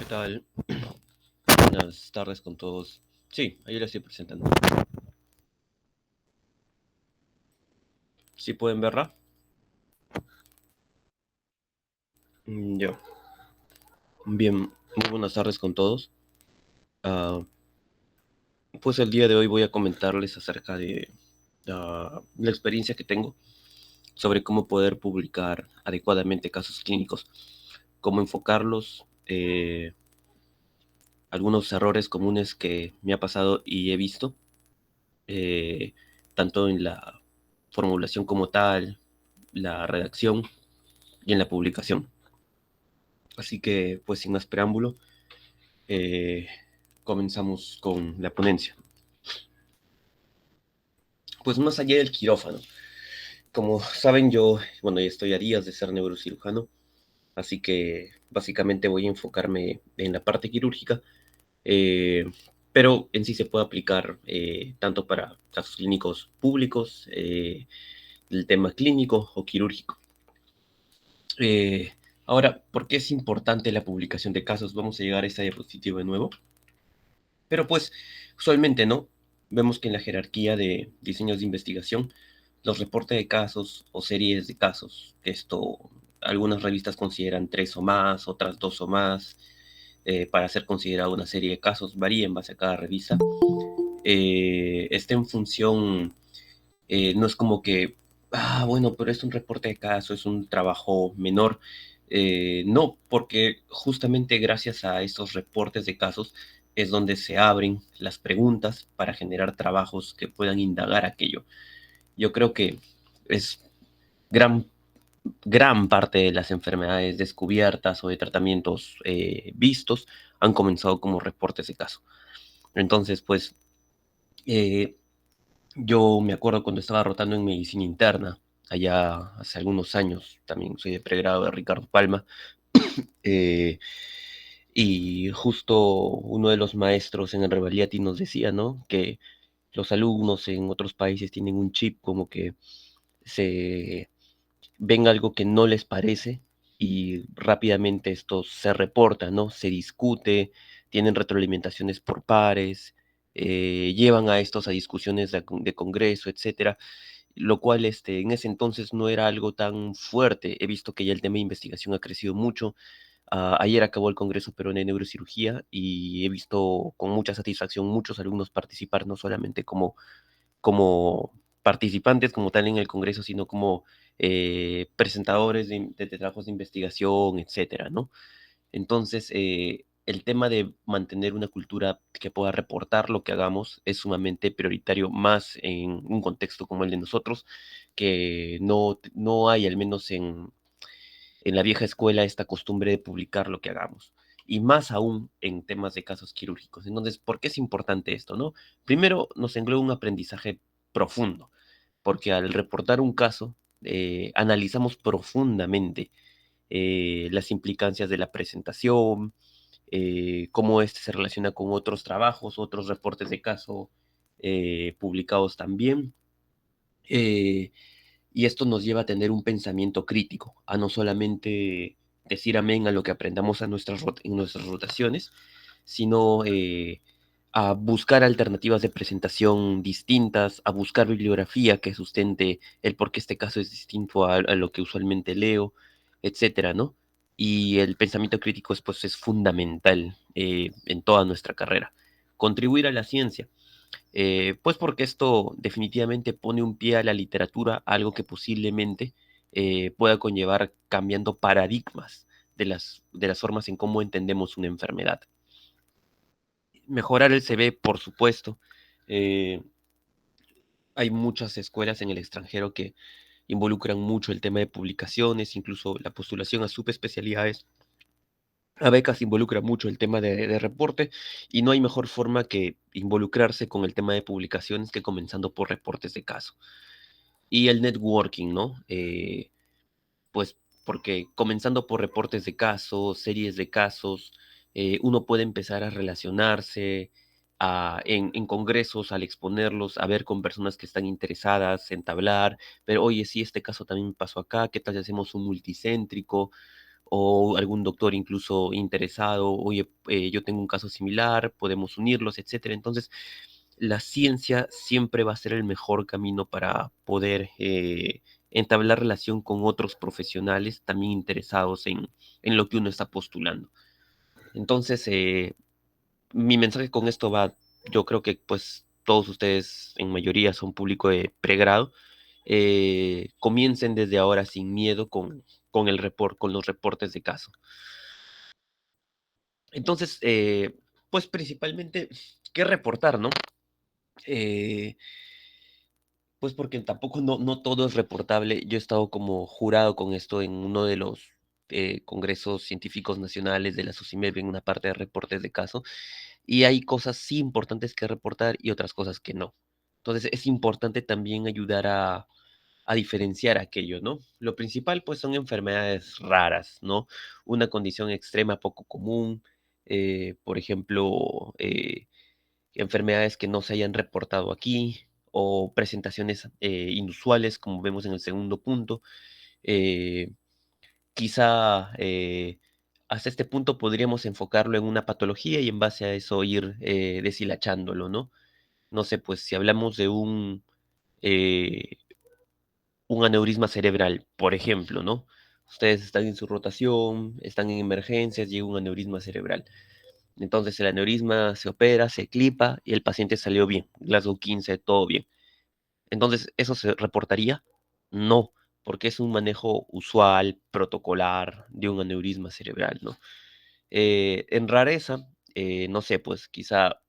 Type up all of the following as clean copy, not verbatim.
¿Qué tal? Buenas tardes con todos. Sí, ahí la estoy presentando. ¿Sí pueden verla? Ya. Bien, muy buenas tardes con todos. Ah, pues el día de hoy voy a comentarles acerca de la experiencia que tengo sobre cómo poder publicar adecuadamente casos clínicos, cómo enfocarlos, algunos errores comunes que me ha pasado y he visto, eh, tanto en la formulación como tal, la redacción y en la publicación. Así que, pues sin más preámbulo, eh, comenzamos con la ponencia. Pues más allá del quirófano, como saben yo, bueno, ya estoy a días de ser neurocirujano, así que básicamente voy a enfocarme en la parte quirúrgica, eh, pero en sí se puede aplicar tanto para casos clínicos públicos, el tema clínico o quirúrgico. Eh, Ahora, ¿por qué es importante la publicación de casos? Vamos a llegar a esta diapositiva de nuevo. Pero pues, usualmente, ¿no? Vemos que en la jerarquía de diseños de investigación, los reportes de casos o series de casos, algunas revistas consideran tres o más, otras dos o más, para ser considerado una serie de casos, varía en base a cada revista. Está en función, no es como que, bueno, pero es un reporte de caso, es un trabajo menor. No, porque justamente gracias a estos reportes de casos es donde se abren las preguntas para generar trabajos que puedan indagar aquello. Yo creo que es gran, gran parte de las enfermedades descubiertas o de tratamientos vistos han comenzado como reportes de caso. Entonces, pues, eh, yo me acuerdo cuando estaba rotando en medicina interna, allá hace algunos años, también soy de pregrado de Ricardo Palma, eh, y justo uno de los maestros en el Revaliati nos decía, ¿no? Que los alumnos en otros países tienen un chip como que se ven algo que no les parece y rápidamente esto se reporta, ¿no? Se discute, tienen retroalimentaciones por pares, llevan a estos a discusiones de congreso, etcétera, lo cual en ese entonces no era algo tan fuerte. He visto que ya el tema de investigación ha crecido mucho. Ayer acabó el Congreso Peruano de Neurocirugía y he visto con mucha satisfacción muchos alumnos participar, no solamente como participantes como tal en el Congreso, sino como presentadores de trabajos de investigación, etcétera, ¿no? Entonces, el tema de mantener una cultura que pueda reportar lo que hagamos es sumamente prioritario, más en un contexto como el de nosotros, que no hay, al menos en la vieja escuela, esta costumbre de publicar lo que hagamos. Y más aún en temas de casos quirúrgicos. Entonces, ¿por qué es importante esto, no? Primero, nos engloba un aprendizaje profundo, porque al reportar un caso, analizamos profundamente las implicancias de la presentación, cómo este se relaciona con otros trabajos, otros reportes de caso publicados también. Eh, y esto nos lleva a tener un pensamiento crítico, a no solamente decir amén a lo que aprendamos en nuestras rotaciones, sino a buscar alternativas de presentación distintas, a buscar bibliografía que sustente el por qué este caso es distinto a lo que usualmente leo, etcétera, ¿no? Y el pensamiento crítico pues, es fundamental en toda nuestra carrera. Contribuir a la ciencia. Pues porque esto definitivamente pone un pie a la literatura, algo que posiblemente pueda conllevar cambiando paradigmas de las formas en cómo entendemos una enfermedad. Mejorar el CV, por supuesto. Eh, Hay muchas escuelas en el extranjero que involucran mucho el tema de publicaciones, incluso la postulación a subespecialidades. A becas involucra mucho el tema de reporte y no hay mejor forma que involucrarse con el tema de publicaciones que comenzando por reportes de caso. Y el networking, ¿no? Pues porque comenzando por reportes de casos, series de casos, uno puede empezar a relacionarse en congresos, al exponerlos, a ver con personas que están interesadas, entablar, pero oye, sí, este caso también me pasó acá, ¿qué tal si hacemos un multicéntrico? o algún doctor incluso interesado, oye, yo tengo un caso similar, podemos unirlos, etcétera. Entonces, la ciencia siempre va a ser el mejor camino para poder entablar relación con otros profesionales también interesados en lo que uno está postulando. Entonces, mi mensaje con esto va, yo creo que pues todos ustedes en mayoría son público de pregrado, comiencen desde ahora sin miedo con los reportes de caso. Entonces, pues principalmente, ¿qué reportar, no? Eh, pues porque tampoco no todo es reportable. Yo he estado como jurado con esto en uno de los congresos científicos nacionales de la SOCIMED en una parte de reportes de caso. Y hay cosas sí importantes que reportar y otras cosas que no. Entonces es importante también ayudar a diferenciar aquello, ¿no? Lo principal pues son enfermedades raras, ¿no? Una condición extrema poco común, por ejemplo, enfermedades que no se hayan reportado aquí o presentaciones inusuales como vemos en el segundo punto. Eh, Quizá hasta este punto podríamos enfocarlo en una patología y en base a eso ir deshilachándolo, ¿no? No sé, pues si hablamos de eh, un aneurisma cerebral, por ejemplo, ¿no? Ustedes están en su rotación, están en emergencias, llega un aneurisma cerebral. Entonces el aneurisma se opera, se clipa y el paciente salió bien. Glasgow 15, todo bien. Entonces, ¿eso se reportaría? No, porque es un manejo usual, protocolar de un aneurisma cerebral, ¿no? En rareza, no sé, pues quizá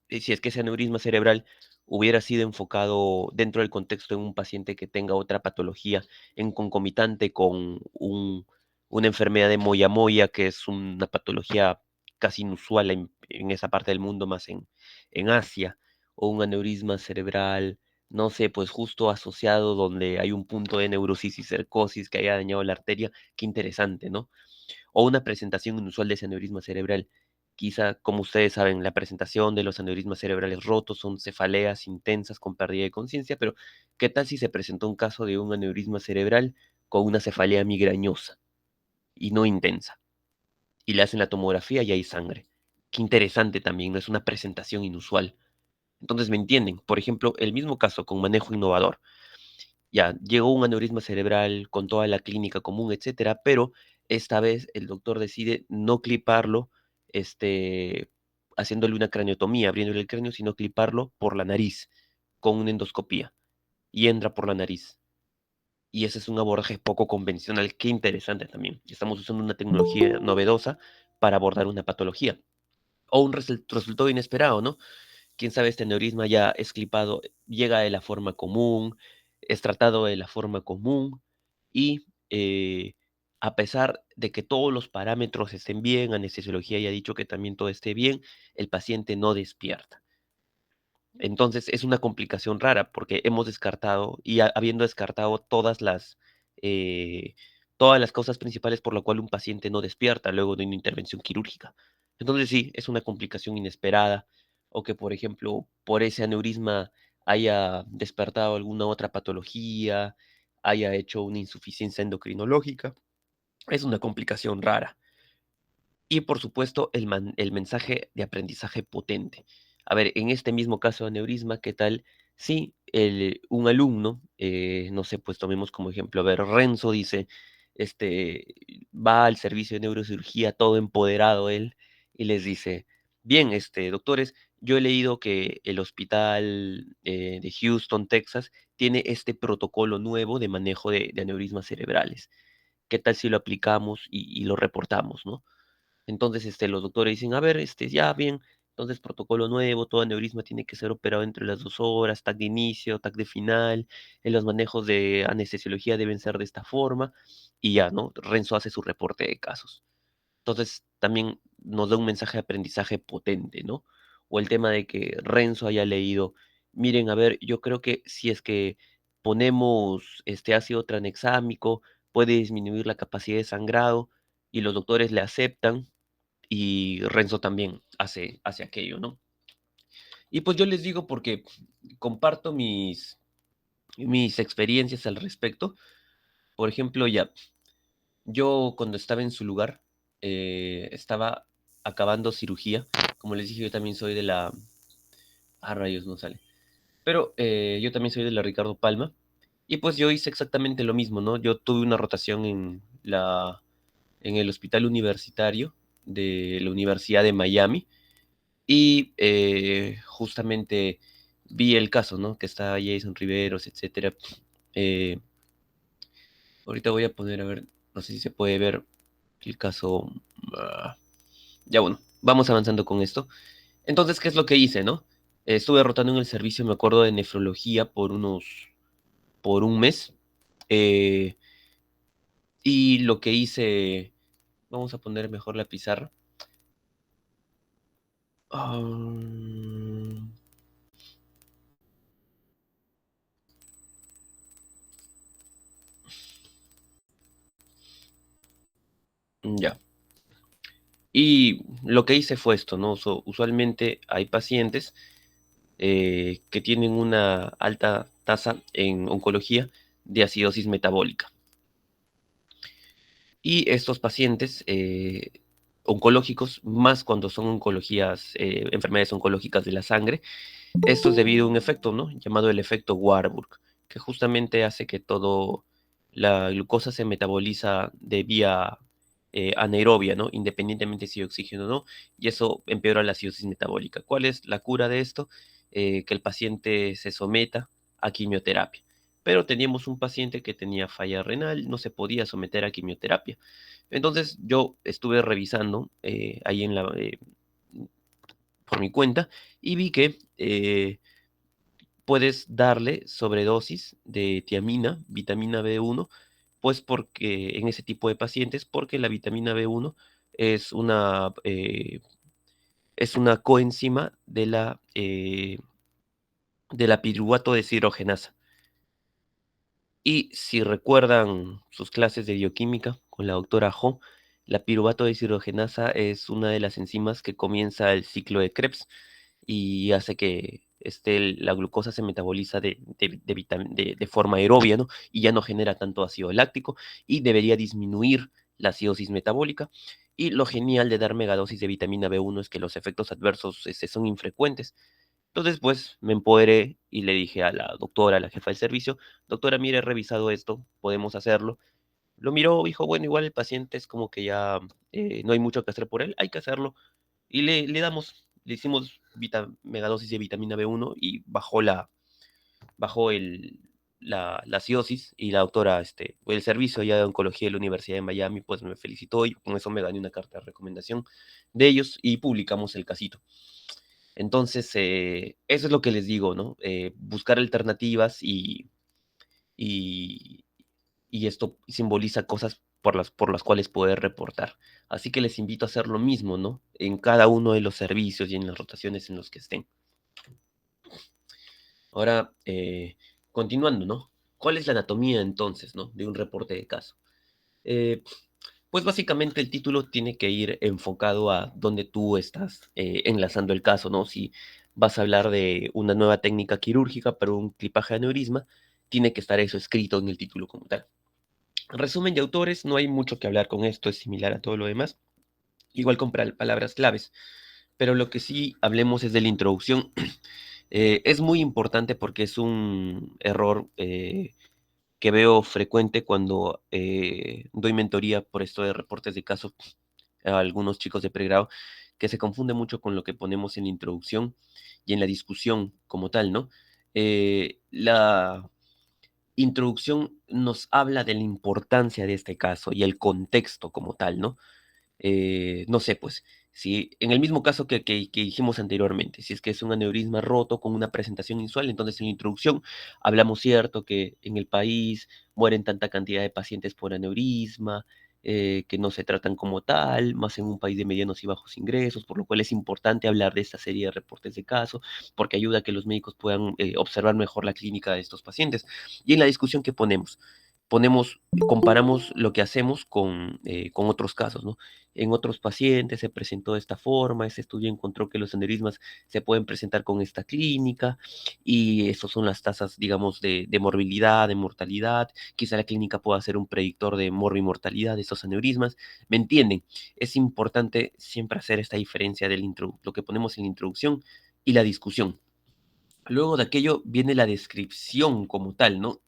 si es que ese aneurisma cerebral hubiera sido enfocado dentro del contexto de un paciente que tenga otra patología en concomitante con una enfermedad de moya moya, que es una patología casi inusual en esa parte del mundo, más en Asia, o un aneurisma cerebral, no sé, pues justo asociado donde hay un punto de neurosis y cercosis que haya dañado la arteria, qué interesante, ¿no? O una presentación inusual de ese aneurisma cerebral. Quizá, como ustedes saben, la presentación de los aneurismas cerebrales rotos son cefaleas intensas con pérdida de conciencia, pero ¿qué tal si se presentó un caso de un aneurisma cerebral con una cefalea migrañosa y no intensa? Y le hacen la tomografía y hay sangre. Qué interesante también, no es una presentación inusual. Entonces, ¿me entienden? Por ejemplo, el mismo caso con manejo innovador. Ya, llegó un aneurisma cerebral con toda la clínica común, etcétera, pero esta vez el doctor decide no cliparlo, haciéndole una craniotomía, abriéndole el cráneo, sino cliparlo por la nariz, con una endoscopía, y entra por la nariz. Y ese es un abordaje poco convencional, qué interesante también. Estamos usando una tecnología novedosa para abordar una patología. O un resultado inesperado, ¿no? Quién sabe, este aneurisma ya es clipado, llega de la forma común, es tratado de la forma común y a pesar de que todos los parámetros estén bien, anestesiología ya ha dicho que también todo esté bien, el paciente no despierta. Entonces es una complicación rara porque hemos descartado y habiendo descartado eh, todas las causas principales por lo cual un paciente no despierta luego de una intervención quirúrgica. Entonces sí, es una complicación inesperada o que, por ejemplo, por ese aneurisma haya despertado alguna otra patología, haya hecho una insuficiencia endocrinológica. Es una complicación rara. Y por supuesto, el mensaje de aprendizaje potente. A ver, en este mismo caso de aneurisma, ¿qué tal si un alumno, no sé, pues tomemos como ejemplo, a ver, Renzo dice, va al servicio de neurocirugía todo empoderado él y les dice, bien, doctores, yo he leído que el hospital de Houston, Texas, tiene este protocolo nuevo de manejo de aneurismas cerebrales. ¿Qué tal si lo aplicamos y lo reportamos, ¿no? Entonces, los doctores dicen, a ver, ya bien, entonces protocolo nuevo, todo aneurisma tiene que ser operado entre las 2 horas, TAC de inicio, TAC de final, en los manejos de anestesiología deben ser de esta forma, y ya, ¿no? Renzo hace su reporte de casos. Entonces, también nos da un mensaje de aprendizaje potente, ¿no? O el tema de que Renzo haya leído, miren, a ver, yo creo que si es que ponemos este ácido tranexámico, puede disminuir la capacidad de sangrado, y los doctores le aceptan, y Renzo también hace aquello, ¿no? Y pues yo les digo porque comparto mis experiencias al respecto. Por ejemplo, ya, Yo cuando estaba en su lugar, estaba acabando cirugía. Como les dije, yo también soy de la... Ah, rayos, no sale. Pero yo también soy de la Ricardo Palma. Y pues yo hice exactamente lo mismo, ¿no? Yo tuve una rotación en el hospital universitario de la Universidad de Miami y justamente vi el caso, ¿no? Que está Jason Riveros, etcétera. Eh, ahorita voy a poner, a ver, no sé si se puede ver el caso. ah, ya bueno, vamos avanzando con esto. Entonces, ¿qué es lo que hice, no? Estuve rotando en el servicio, me acuerdo, de nefrología por un mes. eh, y lo que hice, vamos a poner mejor la pizarra. Ah, ya. Y lo que hice fue esto, ¿no? Usualmente hay pacientes que tienen una alta tasa en oncología de acidosis metabólica. Y estos pacientes oncológicos, más cuando son oncologías, enfermedades oncológicas de la sangre, esto es debido a un efecto, ¿no? Llamado el efecto Warburg, que justamente hace que todo la glucosa se metaboliza de vía anaerobia, ¿no? Independientemente si hay oxígeno o no, y eso empeora la acidosis metabólica. ¿Cuál es la cura de esto? Que el paciente se someta a quimioterapia. Pero teníamos un paciente que tenía falla renal, no se podía someter a quimioterapia. Entonces yo estuve revisando ahí por mi cuenta y vi que puedes darle sobredosis de tiamina, vitamina B1, pues porque en ese tipo de pacientes, porque la vitamina B1 es es una coenzima de la piruvato deshidrogenasa. Y si recuerdan sus clases de bioquímica con la doctora Ho, la piruvato deshidrogenasa es una de las enzimas que comienza el ciclo de Krebs y hace que la glucosa se metaboliza de forma aerobia, ¿no? Y ya no genera tanto ácido láctico y debería disminuir la acidosis metabólica. Y lo genial de dar megadosis de vitamina B1 es que los efectos adversos son infrecuentes. Entonces, pues me empoderé y le dije a la doctora, a la jefa del servicio, doctora, mire, he revisado esto, podemos hacerlo. Lo miró, dijo, bueno, igual el paciente es como que ya no hay mucho que hacer por él, hay que hacerlo. Y le hicimos megadosis de vitamina B1 y bajó la acidosis y la doctora, el servicio ya de oncología de la Universidad de Miami, pues me felicitó y con eso me gané una carta de recomendación de ellos y publicamos el casito. Entonces, eso es lo que les digo, ¿no? Buscar alternativas y, y esto simboliza cosas por las cuales poder reportar. Así que les invito a hacer lo mismo, ¿no? En cada uno de los servicios y en las rotaciones en los que estén. Ahora, continuando, ¿no? ¿Cuál es la anatomía entonces, ¿no? De un reporte de caso? Eh, pues básicamente el título tiene que ir enfocado a donde tú estás enlazando el caso, ¿no? Si vas a hablar de una nueva técnica quirúrgica para un clipaje de aneurisma, tiene que estar eso escrito en el título como tal. Resumen de autores, no hay mucho que hablar con esto, es similar a todo lo demás, igual con palabras claves, pero lo que sí hablemos es de la introducción. Es muy importante porque es un error que veo frecuente cuando doy mentoría por esto de reportes de casos a algunos chicos de pregrado, que se confunde mucho con lo que ponemos en la introducción y en la discusión como tal, ¿no? La introducción nos habla de la importancia de este caso y el contexto como tal, ¿no? No sé, pues, si en el mismo caso que dijimos anteriormente, si es que es un aneurisma roto con una presentación inusual, entonces en la introducción hablamos cierto que en el país mueren tanta cantidad de pacientes por aneurisma, que no se tratan como tal, más en un país de medianos y bajos ingresos, por lo cual es importante hablar de esta serie de reportes de caso, porque ayuda a que los médicos puedan observar mejor la clínica de estos pacientes. Y en la discusión que ponemos, comparamos lo que hacemos con otros casos, ¿no? En otros pacientes se presentó de esta forma, ese estudio encontró que los aneurismas se pueden presentar con esta clínica y esas son las tasas, digamos, de morbilidad, de mortalidad. Quizá la clínica pueda ser un predictor de morbimortalidad de estos aneurismas. ¿Me entienden? Es importante siempre hacer esta diferencia de lo que ponemos en la introducción y la discusión. Luego de aquello viene la descripción como tal, ¿no?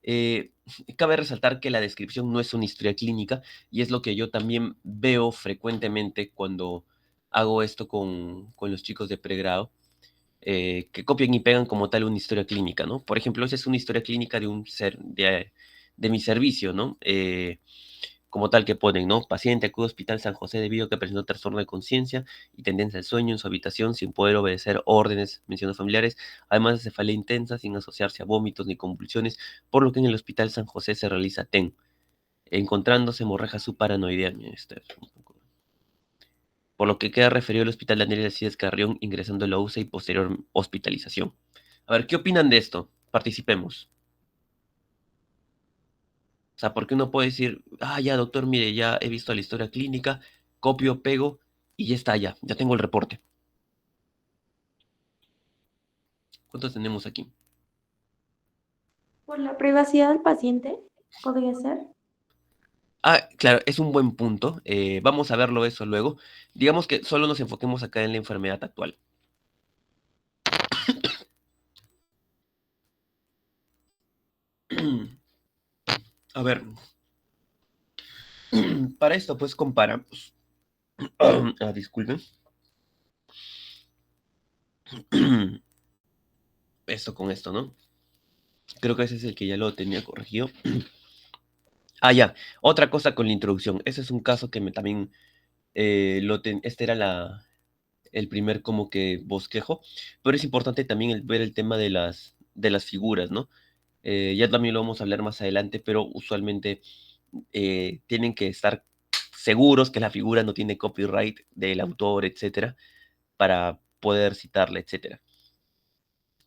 Eh, Cabe resaltar que la descripción no es una historia clínica y es lo que yo también veo frecuentemente cuando hago esto con los chicos de pregrado, que copian y pegan como tal una historia clínica, ¿no? Por ejemplo, esa es una historia clínica de mi servicio, ¿no? Como tal que ponen, ¿no? Paciente acude al Hospital San José debido a que presentó trastorno de conciencia y tendencia al sueño en su habitación sin poder obedecer órdenes, menciones familiares, además de cefalea intensa sin asociarse a vómitos ni convulsiones, por lo que en el Hospital San José se realiza TEN, encontrándose hemorragia subparanoidea. Por lo que queda referido al Hospital Daniel Alcides Carrión ingresando a la UCI y posterior hospitalización. A ver, ¿qué opinan de esto? Participemos. O sea, porque uno puede decir, ah, ya, doctor, mire, ya he visto la historia clínica, copio, pego y ya está, ya tengo el reporte. ¿Cuántos tenemos aquí? Por la privacidad del paciente, podría ser. Ah, claro, es un buen punto. Vamos a verlo eso luego. Digamos que solo nos enfoquemos acá en la enfermedad actual. A ver, para esto pues comparamos. Disculpen. Esto con esto, ¿no? Creo que ese es el que ya lo tenía corregido. Ah, ya. Otra cosa con la introducción. Ese es un caso que también este era el primer como que bosquejo, pero es importante también ver el tema de las figuras, ¿no? Ya también lo vamos a hablar más adelante, pero usualmente tienen que estar seguros que la figura no tiene copyright del autor, etcétera, para poder citarla, etcétera.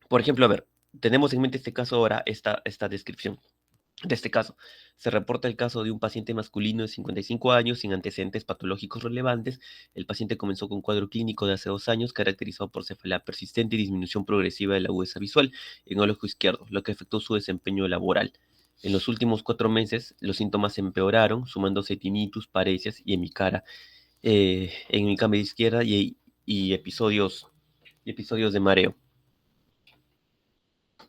Por ejemplo, a ver, tenemos en mente este caso ahora, esta descripción de este caso. Se reporta el caso de un paciente masculino de 55 años sin antecedentes patológicos relevantes. El paciente comenzó con un cuadro clínico de hace 2 años caracterizado por cefalea persistente y disminución progresiva de la agudeza visual en el ojo izquierdo, lo que afectó su desempeño laboral. En los últimos 4 meses, los síntomas empeoraron, sumándose tinnitus, parecias y en mi cámara izquierda y episodios de mareo.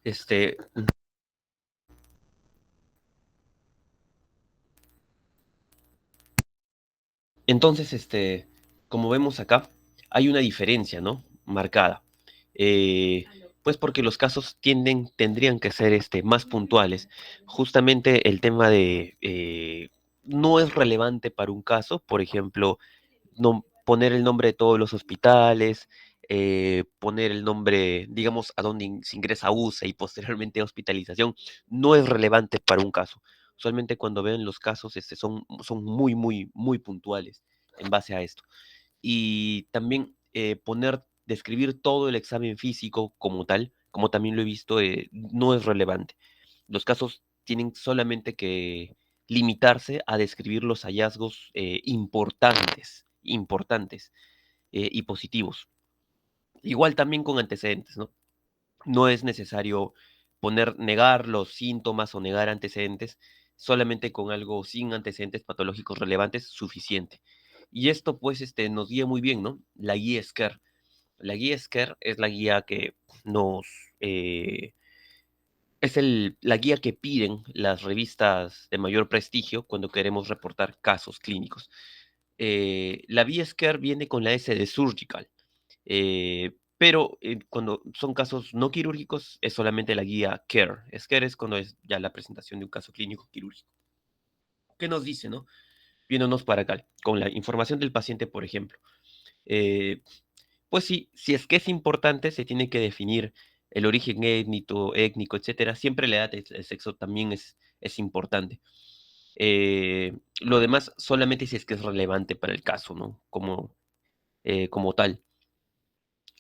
Este, Entonces, como vemos acá, hay una diferencia, ¿no? Marcada. Eh, pues porque los casos tendrían que ser más puntuales. Justamente el tema de no es relevante para un caso, por ejemplo, no, poner el nombre de todos los hospitales, poner el nombre, digamos, a dónde se ingresa a UCE y posteriormente a hospitalización, no es relevante para un caso. Usualmente cuando ven los casos son muy, muy, muy puntuales en base a esto. Y también describir todo el examen físico como tal, como también lo he visto, no es relevante. Los casos tienen solamente que limitarse a describir los hallazgos importantes y positivos. Igual también con antecedentes, ¿no? No es necesario negar los síntomas o negar antecedentes, solamente con algo sin antecedentes patológicos relevantes suficiente. Y esto pues nos guía muy bien, ¿no? La guía SCARE. La guía SCARE es la guía que nos... es la guía que piden las revistas de mayor prestigio cuando queremos reportar casos clínicos. La guía SCARE viene con la S de surgical, pero cuando son casos no quirúrgicos es solamente la guía CARE. SCARE es cuando es ya la presentación de un caso clínico quirúrgico. ¿Qué nos dice, no? Viéndonos para acá, con la información del paciente, por ejemplo. Eh, pues sí, si es que es importante, se tiene que definir el origen étnico, etcétera. Siempre la edad, el sexo también es importante. Lo demás solamente si es que es relevante para el caso, ¿no? Como tal.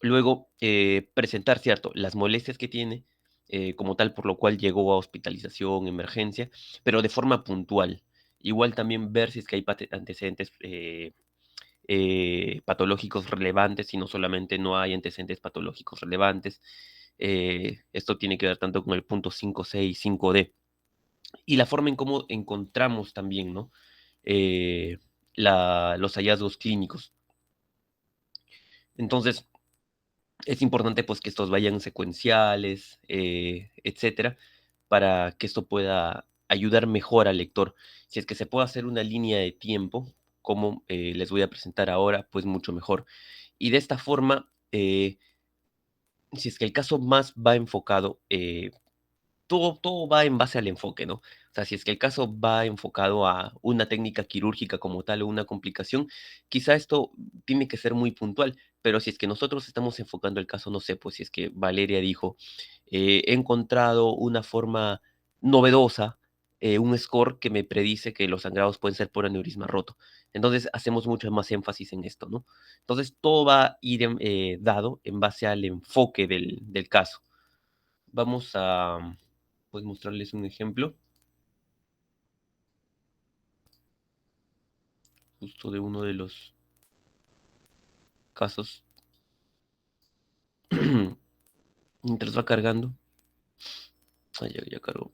Luego, presentar, ¿cierto? Las molestias que tiene, como tal, por lo cual llegó a hospitalización, emergencia, pero de forma puntual. Igual también ver si es que hay antecedentes patológicos relevantes y no solamente no hay antecedentes patológicos relevantes. Esto tiene que ver tanto con el punto 5.6, 5D y la forma en cómo encontramos también, ¿no? Eh, los hallazgos clínicos. Entonces, es importante pues que estos vayan secuenciales, etcétera, para que esto pueda ayudar mejor al lector. Si es que se puede hacer una línea de tiempo, como les voy a presentar ahora, pues mucho mejor. Y de esta forma, si es que el caso más va enfocado, todo va en base al enfoque, ¿no? O sea, si es que el caso va enfocado a una técnica quirúrgica como tal o una complicación, quizá esto tiene que ser muy puntual, pero si es que nosotros estamos enfocando el caso, no sé, pues si es que Valeria dijo, he encontrado una forma novedosa, un score que me predice que los sangrados pueden ser por aneurisma roto. Entonces hacemos mucho más énfasis en esto, ¿no? Entonces todo va a ir dado en base al enfoque del caso. Vamos a pues, mostrarles un ejemplo justo de uno de los casos. Mientras va cargando. Ah, ya cargó.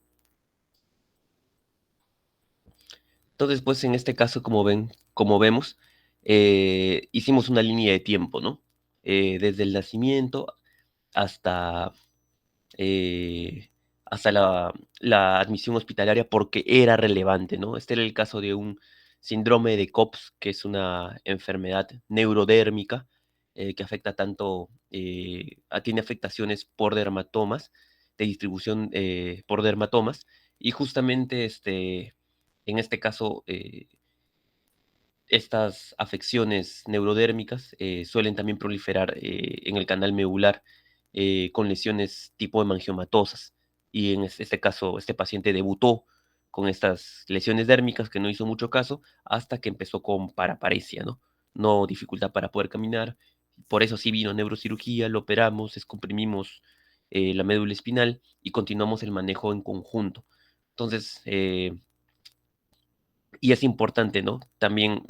Entonces, pues en este caso, como vemos, hicimos una línea de tiempo, ¿no? Desde el nacimiento hasta, eh, hasta la admisión hospitalaria porque era relevante, ¿no? Este era el caso de un síndrome de COPS, que es una enfermedad neurodérmica que afecta tanto, tiene afectaciones por dermatomas, de distribución por dermatomas, y justamente en este caso, estas afecciones neurodérmicas suelen también proliferar en el canal medular con lesiones tipo hemangiomatosas. Y en este caso, este paciente debutó con estas lesiones dérmicas que no hizo mucho caso hasta que empezó con paraparesia, ¿no? No dificultad para poder caminar. Por eso sí vino neurocirugía, lo operamos, descomprimimos la médula espinal y continuamos el manejo en conjunto. Entonces, y es importante, ¿no? También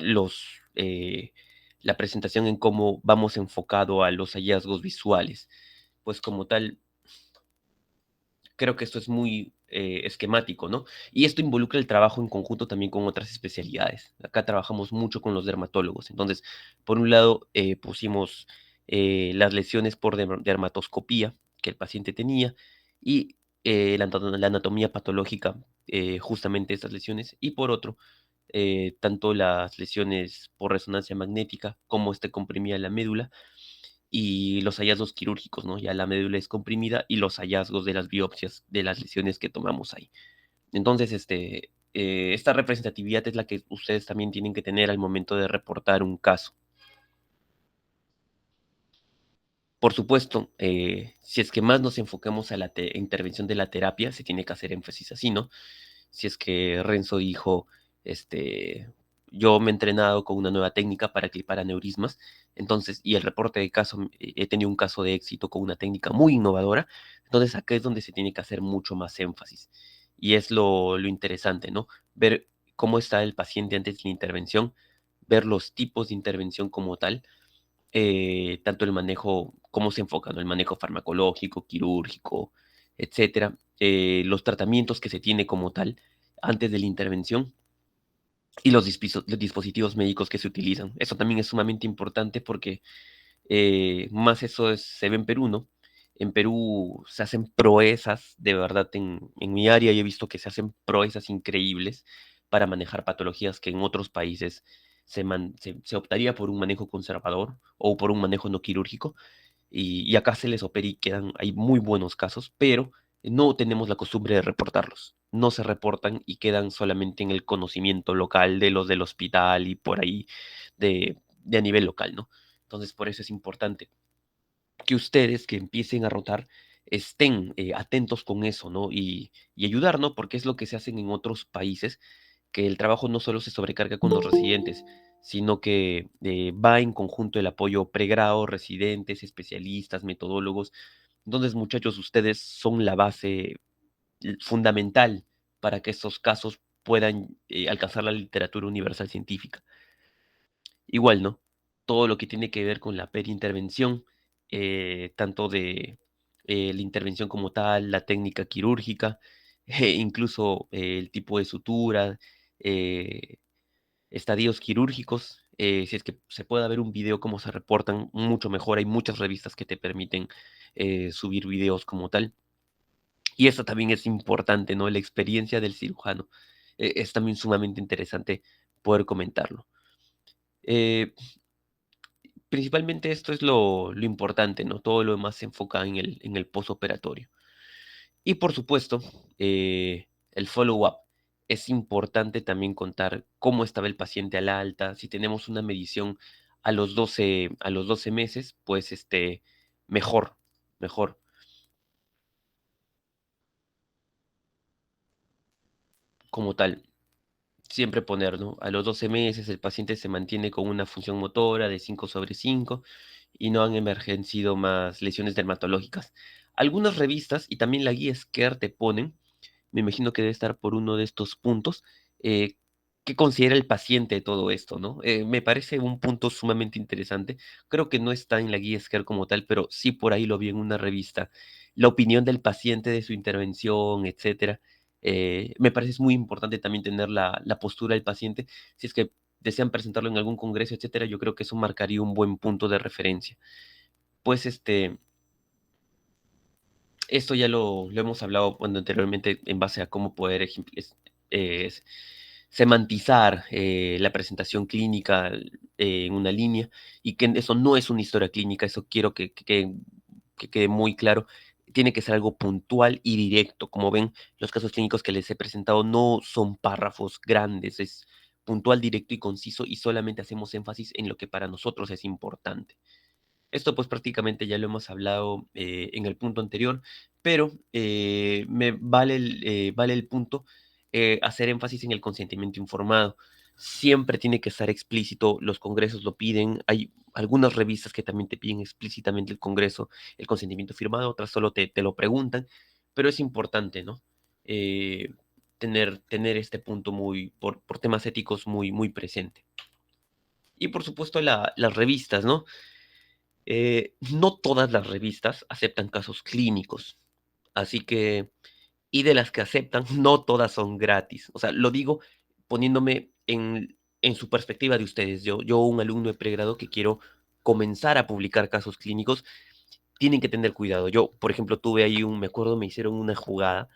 la presentación en cómo vamos enfocado a los hallazgos visuales. Pues como tal, creo que esto es muy esquemático, ¿no? Y esto involucra el trabajo en conjunto también con otras especialidades. Acá trabajamos mucho con los dermatólogos. Entonces, por un lado, pusimos las lesiones por dermatoscopía que el paciente tenía y la anatomía patológica, justamente estas lesiones. Y por otro, tanto las lesiones por resonancia magnética como comprimía la médula y los hallazgos quirúrgicos, ¿no? Ya la médula es comprimida y los hallazgos de las biopsias de las lesiones que tomamos ahí. Entonces, esta representatividad es la que ustedes también tienen que tener al momento de reportar un caso. Por supuesto, si es que más nos enfocamos a la intervención de la terapia, se tiene que hacer énfasis así, ¿no? Si es que Renzo dijo, este, yo me he entrenado con una nueva técnica para clipar aneurismas, entonces, y el reporte de caso, he tenido un caso de éxito con una técnica muy innovadora, entonces acá es donde se tiene que hacer mucho más énfasis. Y es lo interesante, ¿no? Ver cómo está el paciente antes de la intervención, ver los tipos de intervención como tal, tanto el manejo, cómo se enfoca, ¿no? El manejo farmacológico, quirúrgico, etcétera, los tratamientos que se tiene como tal antes de la intervención y los dispositivos médicos que se utilizan. Eso también es sumamente importante porque más eso se ve en Perú, ¿no? En Perú se hacen proezas, de verdad, en mi área yo he visto que se hacen proezas increíbles para manejar patologías que en otros países se optaría por un manejo conservador o por un manejo no quirúrgico, y acá se les opera y hay muy buenos casos, pero no tenemos la costumbre de reportarlos. No se reportan y quedan solamente en el conocimiento local de los del hospital y por ahí de a nivel local, ¿no? Entonces, por eso es importante que ustedes que empiecen a rotar estén atentos con eso, ¿no? Y ayudar, ¿no? Porque es lo que se hacen en otros países, que el trabajo no solo se sobrecarga con los residentes, sino que va en conjunto el apoyo pregrado, residentes, especialistas, metodólogos, Entonces, muchachos, ustedes son la base fundamental para que estos casos puedan alcanzar la literatura universal científica. Igual, ¿no? Todo lo que tiene que ver con la perintervención, tanto de la intervención como tal, la técnica quirúrgica, incluso el tipo de sutura, eh, estadios quirúrgicos. Si es que se puede ver un video cómo se reportan, mucho mejor. Hay muchas revistas que te permiten subir videos como tal. Y eso también es importante, ¿no? La experiencia del cirujano. Es también sumamente interesante poder comentarlo. Eh, Principalmente esto es lo importante, ¿no? Todo lo demás se enfoca en el posoperatorio. Y por supuesto, el follow-up. Es importante también contar cómo estaba el paciente al alta. Si tenemos una medición a los 12 meses, pues mejor, mejor como tal. Siempre poner, ¿no? A los 12 meses el paciente se mantiene con una función motora de 5/5 y no han emergenciado más lesiones dermatológicas. Algunas revistas y también la guía SCARE te ponen, me imagino que debe estar por uno de estos puntos, eh, qué considera el paciente de todo esto, ¿no? Me parece un punto sumamente interesante. Creo que no está en la guía SCARE como tal, pero sí por ahí lo vi en una revista. La opinión del paciente de su intervención, etcétera. Me parece es muy importante también tener la postura del paciente. Si es que desean presentarlo en algún congreso, etcétera, yo creo que eso marcaría un buen punto de referencia. Pues esto ya lo hemos hablado bueno, anteriormente en base a cómo poder es- semantizar la presentación clínica en una línea y que eso no es una historia clínica, eso quiero que quede muy claro. Tiene que ser algo puntual y directo. Como ven, los casos clínicos que les he presentado no son párrafos grandes, es puntual, directo y conciso y solamente hacemos énfasis en lo que para nosotros es importante. Esto pues prácticamente ya lo hemos hablado en el punto anterior, pero me vale el punto hacer énfasis en el consentimiento informado. Siempre tiene que estar explícito, los congresos lo piden, hay algunas revistas que también te piden explícitamente el congreso, el consentimiento firmado, otras solo te lo preguntan, pero es importante, ¿no? Eh, tener este punto por temas éticos muy presente. Y por supuesto las revistas, ¿no? No todas las revistas aceptan casos clínicos, así que, y de las que aceptan, no todas son gratis. O sea, lo digo poniéndome en su perspectiva de ustedes. Yo, un alumno de pregrado que quiero comenzar a publicar casos clínicos, tienen que tener cuidado. Yo, por ejemplo, tuve ahí me acuerdo, me hicieron una jugada,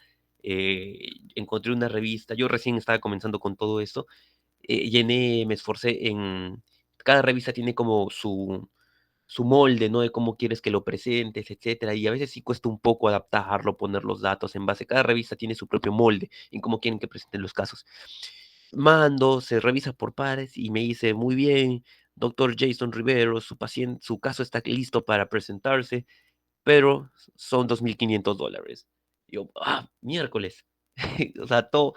encontré una revista, yo recién estaba comenzando con todo esto, me esforcé cada revista tiene como su molde, ¿no? De cómo quieres que lo presentes, etcétera. Y a veces sí cuesta un poco adaptarlo, poner los datos en base. Cada revista tiene su propio molde en cómo quieren que presenten los casos. Mando, se revisa por pares y me dice, muy bien, doctor Jason Rivero, su paciente, su caso está listo para presentarse, pero son $2,500. Yo, miércoles. O sea, todo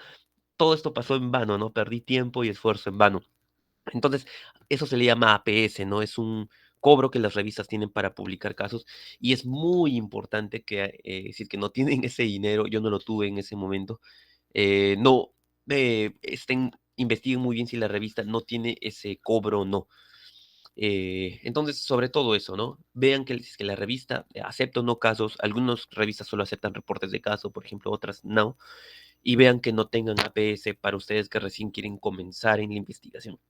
esto pasó en vano, ¿no? Perdí tiempo y esfuerzo en vano. Entonces, eso se le llama APS, ¿no? Es un cobro que las revistas tienen para publicar casos y es muy importante que si es que no tienen ese dinero, yo no lo tuve en ese momento, no investiguen muy bien si la revista no tiene ese cobro o no. Entonces, sobre todo eso, ¿no? Vean que, si es que la revista acepta o no casos, algunas revistas solo aceptan reportes de caso, por ejemplo, otras no, y vean que no tengan APS para ustedes que recién quieren comenzar en la investigación.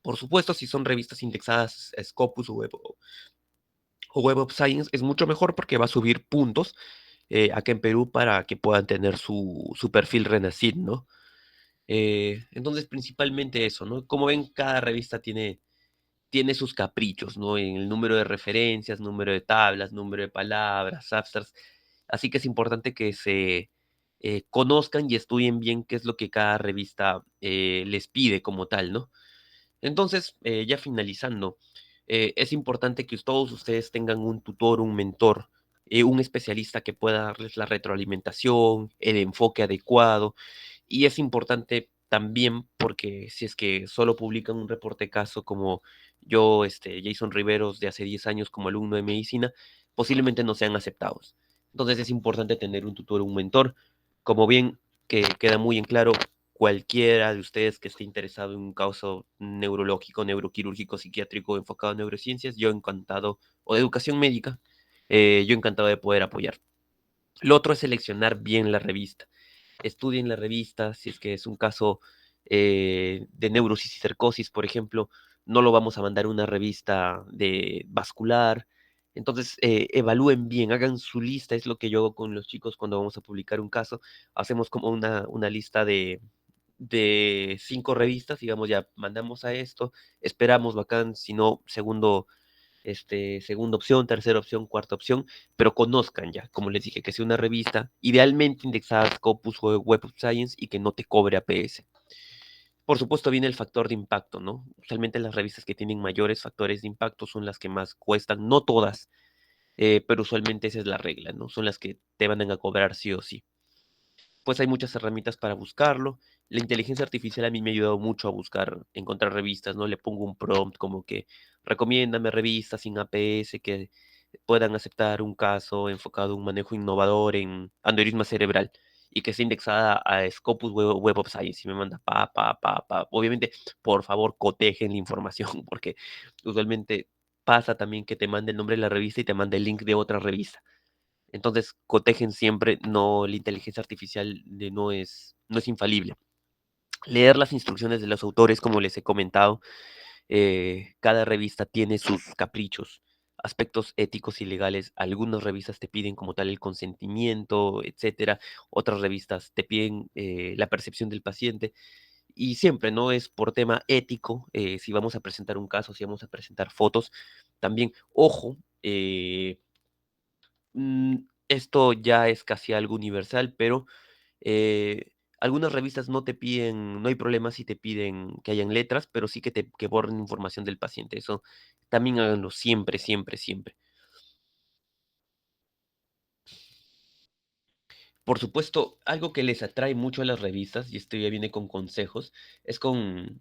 Por supuesto, si son revistas indexadas a Scopus o Web of Science, es mucho mejor porque va a subir puntos acá en Perú para que puedan tener su perfil Renacid, ¿no? Entonces, principalmente eso, ¿no? Como ven, cada revista tiene sus caprichos, ¿no? En el número de referencias, número de tablas, número de palabras, abstracts. Así que es importante que se conozcan y estudien bien qué es lo que cada revista les pide como tal, ¿no? Entonces, ya finalizando, es importante que todos ustedes tengan un tutor, un mentor, un especialista que pueda darles la retroalimentación, el enfoque adecuado. Y es importante también porque si es que solo publican un reporte caso como yo, Jason Riveros, de hace 10 años como alumno de medicina, posiblemente no sean aceptados. Entonces es importante tener un tutor o un mentor. Como bien que queda muy en claro, cualquiera de ustedes que esté interesado en un caso neurológico, neuroquirúrgico, psiquiátrico enfocado en neurociencias, yo encantado, o de educación médica, yo encantado de poder apoyar. Lo otro es seleccionar bien la revista. Estudien la revista, si es que es un caso de neurocisticercosis, por ejemplo, no lo vamos a mandar a una revista de vascular. Entonces, evalúen bien, hagan su lista, es lo que yo hago con los chicos cuando vamos a publicar un caso. Hacemos como una lista de 5 revistas, digamos, ya mandamos a esto, esperamos, bacán, si no, segunda opción, tercera opción, cuarta opción, pero conozcan ya, como les dije, que sea una revista idealmente indexada a Scopus o Web of Science y que no te cobre APS. Por supuesto viene el factor de impacto, ¿no? Usualmente las revistas que tienen mayores factores de impacto son las que más cuestan, no todas, pero usualmente esa es la regla, ¿no? Son las que te van a cobrar sí o sí. Pues hay muchas herramientas para buscarlo. La inteligencia artificial a mí me ha ayudado mucho a buscar, encontrar revistas, ¿no? Le pongo un prompt como que recomiéndame revistas sin APS que puedan aceptar un caso enfocado en un manejo innovador en aneurisma cerebral y que esté indexada a Scopus Web of Science y me manda pa. Obviamente, por favor, cotejen la información porque usualmente pasa también que te mande el nombre de la revista y te manda el link de otra revista. Entonces, cotejen siempre, no, la inteligencia artificial no es infalible. Leer las instrucciones de los autores, como les he comentado, cada revista tiene sus caprichos, aspectos éticos y legales. Algunas revistas te piden como tal el consentimiento, etcétera. Otras revistas te piden la percepción del paciente. Y siempre, ¿no? Es por tema ético, si vamos a presentar un caso, si vamos a presentar fotos. También, ojo, esto ya es casi algo universal, pero algunas revistas no te piden, no hay problema si te piden que hayan letras, pero sí que borren información del paciente. Eso también háganlo siempre, siempre, siempre. Por supuesto, algo que les atrae mucho a las revistas, y esto ya viene con consejos, es con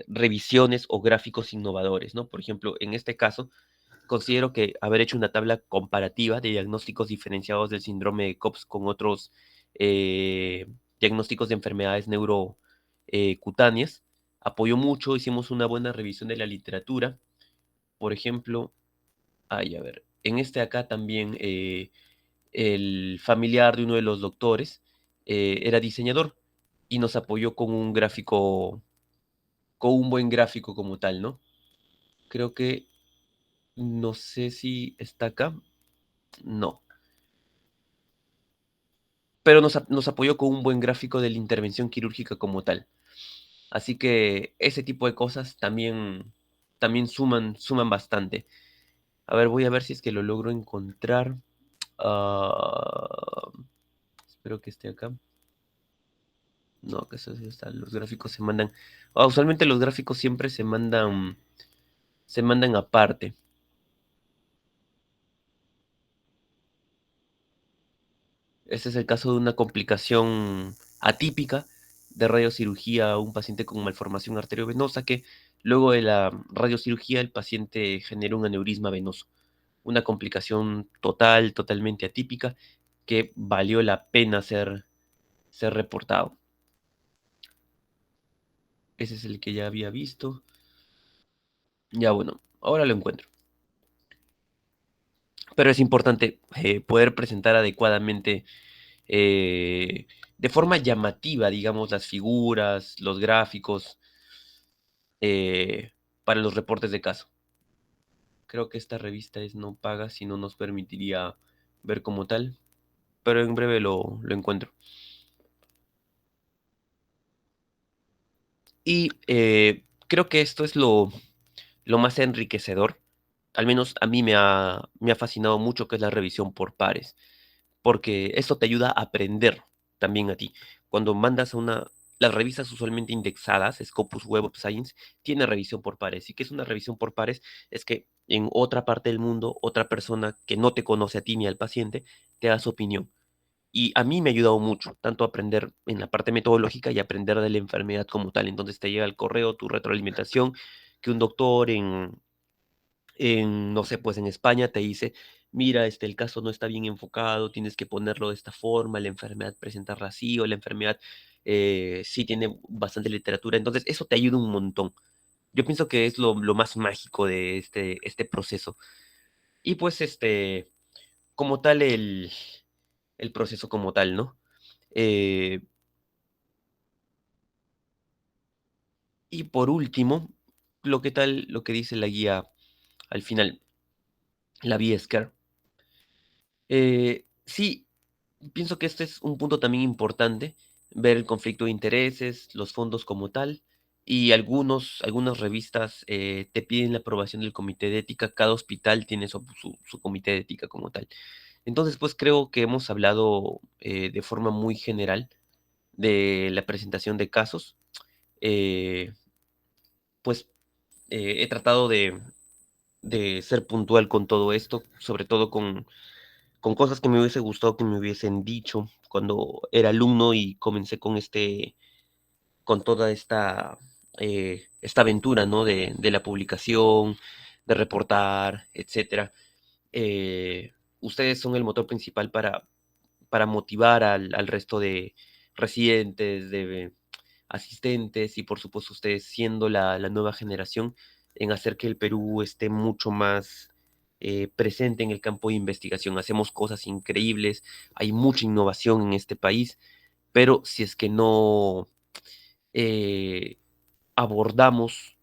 revisiones o gráficos innovadores, ¿no? Por ejemplo, en este caso, considero que haber hecho una tabla comparativa de diagnósticos diferenciados del síndrome de COPS con otros eh, diagnósticos de enfermedades neurocutáneas apoyó mucho, hicimos una buena revisión de la literatura. Por ejemplo, ay, a ver, en este acá también el familiar de uno de los doctores era diseñador y nos apoyó con un gráfico, con un buen gráfico como tal, ¿no? Creo que, no sé si está acá, no, pero nos apoyó con un buen gráfico de la intervención quirúrgica como tal. Así que ese tipo de cosas también suman bastante. A ver, voy a ver si es que lo logro encontrar. Ah, espero que esté acá. No, que eso sí está. Los gráficos se mandan. Usualmente los gráficos siempre se mandan aparte. Este es el caso de una complicación atípica de radiocirugía a un paciente con malformación arteriovenosa que luego de la radiocirugía el paciente genera un aneurisma venoso. Una complicación totalmente atípica que valió la pena ser reportado. Ese es el que ya había visto. Ya bueno, ahora lo encuentro. Pero es importante poder presentar adecuadamente, de forma llamativa, digamos, las figuras, los gráficos para los reportes de caso. Creo que esta revista es no paga, si no nos permitiría ver como tal, pero en breve lo encuentro. Y creo que esto es lo más enriquecedor, al menos a mí me ha fascinado mucho, que es la revisión por pares, porque esto te ayuda a aprender también a ti. Cuando mandas las revistas usualmente indexadas, Scopus Web of Science, tiene revisión por pares. ¿Y qué es una revisión por pares? Es que en otra parte del mundo, otra persona que no te conoce a ti ni al paciente, te da su opinión. Y a mí me ha ayudado mucho, tanto aprender en la parte metodológica y aprender de la enfermedad como tal. Entonces te llega al correo tu retroalimentación, que un doctor no sé, pues en España te dice, mira, el caso no está bien enfocado, tienes que ponerlo de esta forma, la enfermedad presentarla así, o la enfermedad sí tiene bastante literatura, entonces eso te ayuda un montón. Yo pienso que es lo más mágico de este proceso. Y pues, como tal, el proceso como tal, ¿no? Eh, y por último, lo que dice la guía al final, la vía SCARE. Sí, pienso que este es un punto también importante, ver el conflicto de intereses, los fondos como tal, y algunas revistas te piden la aprobación del comité de ética. Cada hospital tiene su comité de ética como tal. Entonces, pues creo que hemos hablado de forma muy general de la presentación de casos. Eh, pues he tratado de ser puntual con todo esto, sobre todo con cosas que me hubiese gustado que me hubiesen dicho cuando era alumno y comencé con toda esta aventura, ¿no? De la publicación, de reportar, etcétera. Ustedes son el motor principal para motivar al resto de residentes, de asistentes y por supuesto ustedes siendo la nueva generación en hacer que el Perú esté mucho más presente en el campo de investigación. Hacemos cosas increíbles, hay mucha innovación en este país, pero si es que no eh, abordamos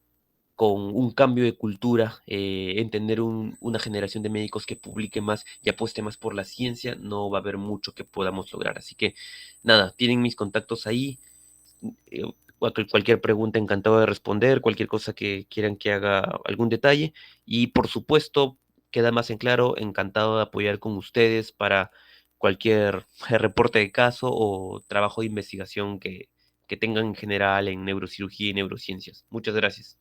con un cambio de cultura, entender una generación de médicos que publique más y apueste más por la ciencia, no va a haber mucho que podamos lograr. Así que nada, tienen mis contactos ahí. eh, Cualquier pregunta encantado de responder, cualquier cosa que quieran que haga algún detalle. Y por supuesto, queda más en claro, encantado de apoyar con ustedes para cualquier reporte de caso o trabajo de investigación que tengan en general en neurocirugía y neurociencias. Muchas gracias.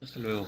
Hasta luego.